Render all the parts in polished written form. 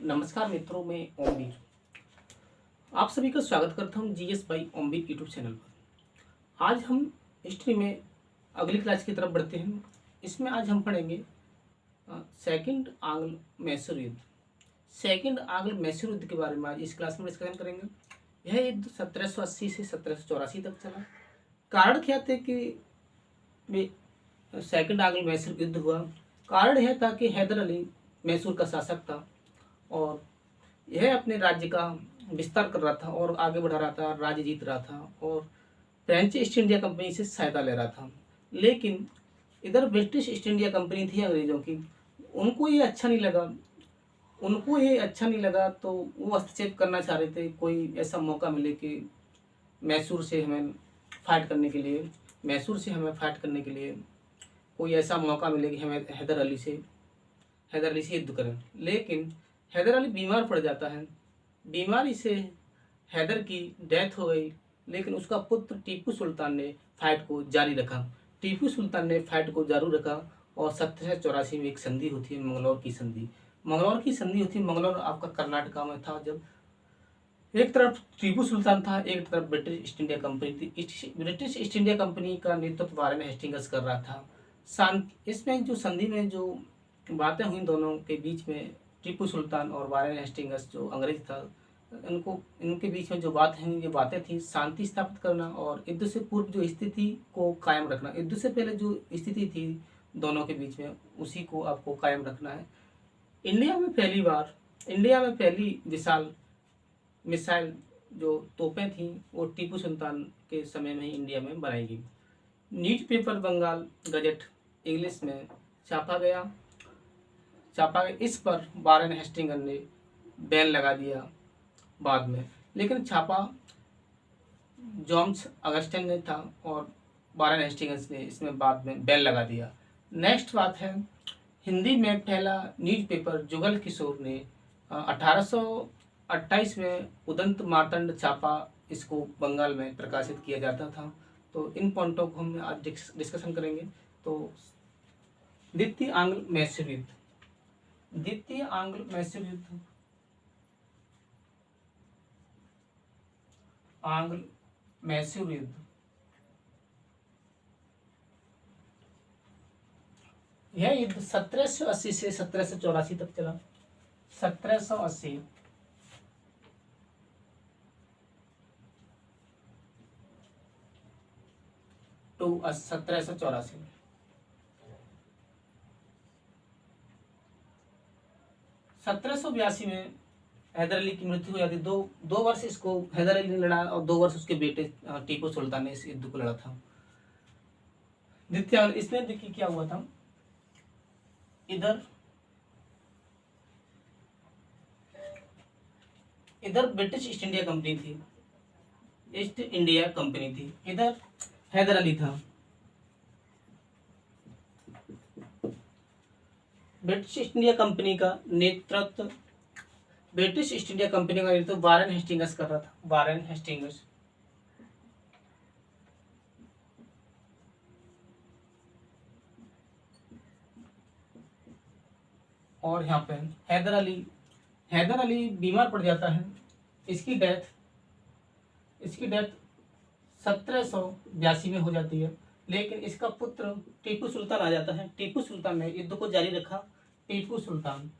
नमस्कार मित्रों, मैं ओमवीर आप सभी का स्वागत करता हूं GS by Omveer YouTube channel पर। आज हम हिस्ट्री में अगली क्लास की तरफ बढ़ते हैं। इसमें आज हम पढ़ेंगे सेकंड आंग्ल मैसूर युद्ध। सेकंड आंग्ल मैसूर युद्ध के बारे में आज इस क्लास में डिस्कशन करेंगे। यह युद्ध 1780 से 1784 तक चला। कारण क्या थे कि सेकंड आंग्ल मैसूर युद्ध हुआ? कारण यह था कि हैदर अली मैसूर का शासक था और यह अपने राज्य का विस्तार कर रहा था और आगे बढ़ा रहा था, राज्य जीत रहा था और फ्रेंच ईस्ट इंडिया कंपनी से सहायता ले रहा था। लेकिन इधर ब्रिटिश ईस्ट इंडिया कंपनी थी अंग्रेजों की, उनको ये अच्छा नहीं लगा तो वो हस्तक्षेप करना चाह रहे थे। कोई ऐसा मौका मिले कि मैसूर से हमें फाइट करने के लिए कोई ऐसा मौका मिले कि हमें हैदर अली से युद्ध करें। लेकिन हैदर अली बीमार पड़ जाता है। बीमारी से हैदर की डेथ हो गई, लेकिन उसका पुत्र टीपू सुल्तान ने फाइट को जारी रखा। और 1784 में एक संधि होती है, मंगलौर की संधि। मंगलौर आपका कर्नाटका में था। जब एक तरफ टीपू सुल्तान था, एक तरफ ब्रिटिश ईस्ट इंडिया कंपनी थी। ब्रिटिश ईस्ट इंडिया कंपनी का नेतृत्व वारेन हेस्टिंग्स कर रहा था। इसमें जो संधि में जो बातें हुई दोनों के बीच में, टीपू सुल्तान और वारेन हेस्टिंग्स जो अंग्रेज था, इनके बीच में जो बातें थी शांति स्थापित करना और युद्ध से पूर्व जो स्थिति को कायम रखना। युद्ध से पहले जो स्थिति थी दोनों के बीच में, उसी को आपको कायम रखना है। इंडिया में पहली विशाल मिसाइल जो तोपें थी वो टीपू सुल्तान के समय में ही इंडिया में बनाई गई। न्यूज़पेपर बंगाल गजट इंग्लिश में छापा गया। इस पर वारेन हेस्टिंग्स ने बैन लगा दिया बाद में, लेकिन छापा जॉन्स अगस्टिन ने था और वारेन हेस्टिंग्स ने इसमें बाद में बैन लगा दिया। नेक्स्ट बात है, हिंदी में पहला न्यूज़पेपर जुगल किशोर ने 1828 में उदंत मार्तंड छापा, इसको बंगाल में प्रकाशित किया जाता था। तो इन पॉइंटों को हम आज डिस्कशन करेंगे। तो द्वितीय आंग्ल मैसूर युद्ध। यह युद्ध 1780 से 1784 तक चला। 1780 टू 1784। 1782 में हैदर अली की मृत्यु हो जाती। दो वर्ष इसको हैदर अली ने लड़ा और 2 वर्ष उसके बेटे टीपू सुल्तान ने इस युद्ध को लड़ा था। द्वितीय इसमें देखिए क्या हुआ था। इधर ब्रिटिश ईस्ट इंडिया कंपनी थी, इधर हैदर अली था। ब्रिटिश ईस्ट इंडिया कंपनी का नेतृत्व वारेन हेस्टिंग्स कर रहा था। और यहाँ पे हैदर अली बीमार पड़ जाता है। इसकी डेथ 1782 में हो जाती है, लेकिन इसका पुत्र टीपू सुल्तान आ जाता है। टीपू सुल्तान ने युद्ध को जारी रखा। टीपू सुल्तान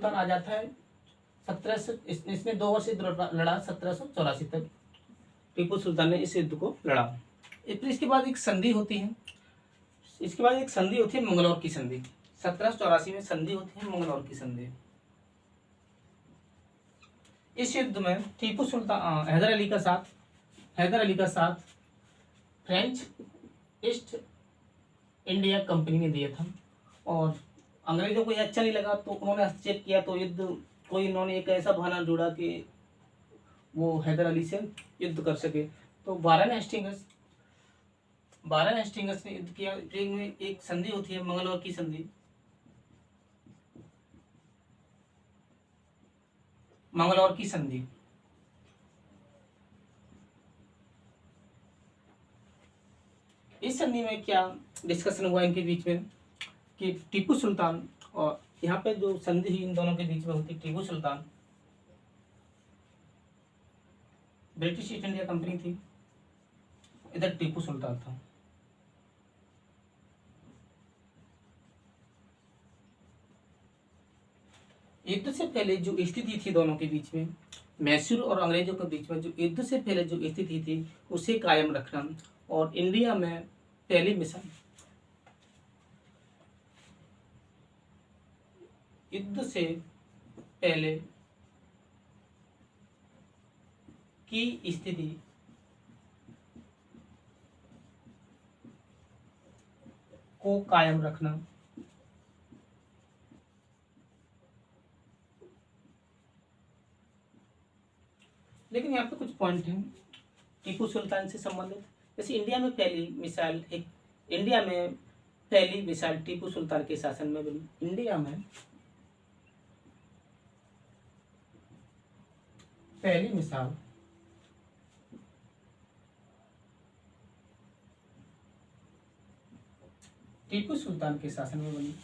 आ जाता है। इसने 2 वर्ष लड़ा 1784 तक टीपू सुल्तान ने इस युद्ध को लड़ा। फिर इसके बाद एक संधि होती है। मंगलौर की संधि। 1784 में संधि होती है मंगलौर की संधि। इस युद्ध में टीपू सुल्तान हैदर अली का साथ फ्रेंच ईस्ट इंडिया कंपनी ने दिया था और अंग्रेजों को यह अच्छा नहीं लगा तो उन्होंने हस्तक्षेप किया। तो इन्होंने एक ऐसा बहाना जोड़ा कि वो हैदर अली से युद्ध कर सके। तो वारेन हेस्टिंग्स ने युद्ध किया। में एक संधि होती है मंगलौर की संधि। इस संधि में क्या डिस्कशन हुआ इनके बीच में कि टीपू सुल्तान, और यहाँ पे जो संधि हुई इन दोनों के बीच में होती, Tipu Sultan British east India company थी, इधर टीपू सुल्तान था। युद्ध से पहले जो स्थिति थी दोनों के बीच में, मैसूर और अंग्रेजों के बीच में जो युद्ध से पहले जो स्थिति थी उसे कायम रखना, और इंडिया में पहली मिशन युद्ध से पहले की स्थिति को कायम रखना। लेकिन यहाँ पे कुछ पॉइंट हैं टीपू सुल्तान से संबंधित। जैसे इंडिया में पहली मिसाइल टीपू सुल्तान के शासन में बनी। इंडिया में पहली मिसाइल टीपू सुल्तान के शासन में बनी।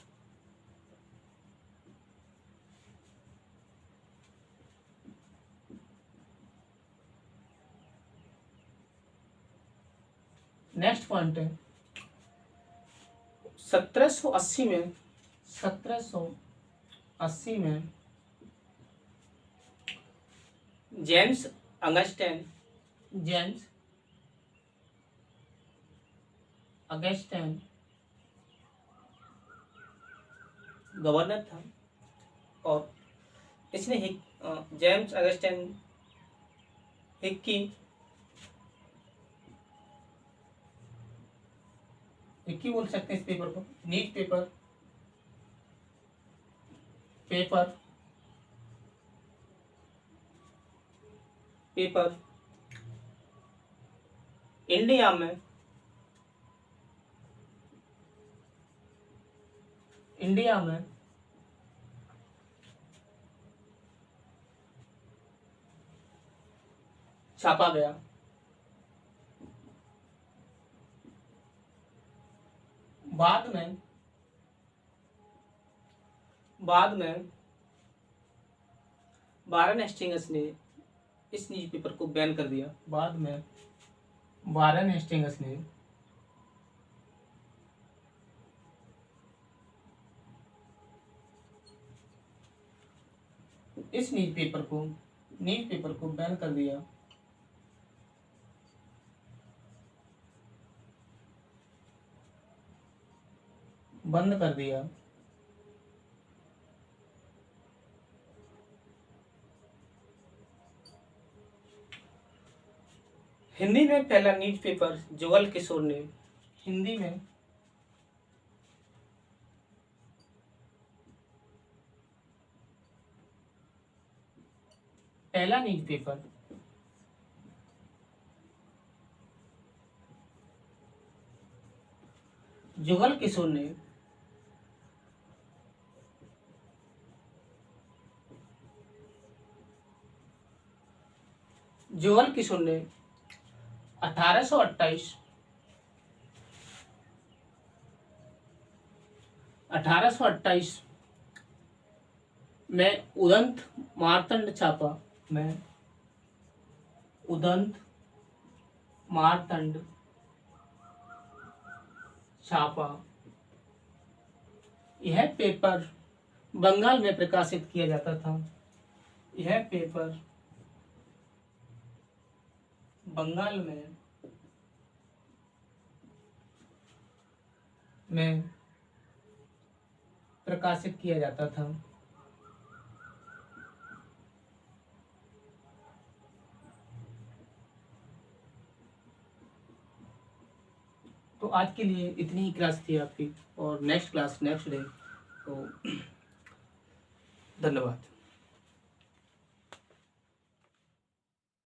नेक्स्ट पॉइंट है 1780 में जेम्स अगस्टन गवर्नर था, और इसने जेम्स अगस्टन हिक्की बोल सकते हैं इस पेपर को, नीट पेपर इंडिया में छापा गया। बाद में वारेन हेस्टिंग्स ने इस न्यूज़पेपर को बैन कर दिया। बाद में वारेन हेस्टिंग्स ने इस न्यूज़पेपर को बैन कर दिया। बंद कर दिया। हिंदी में पहला न्यूज़पेपर जुगल किशोर ने हिंदी में पहला न्यूज़पेपर जुगल किशोर ने जुगल किशोर ने 1828 में उदंत मार्तंड छापा। यह पेपर बंगाल में प्रकाशित किया जाता था। यह पेपर बंगाल में प्रकाशित किया जाता था। तो आज के लिए इतनी ही क्लास थी आपकी, और नेक्स्ट डे। तो धन्यवाद।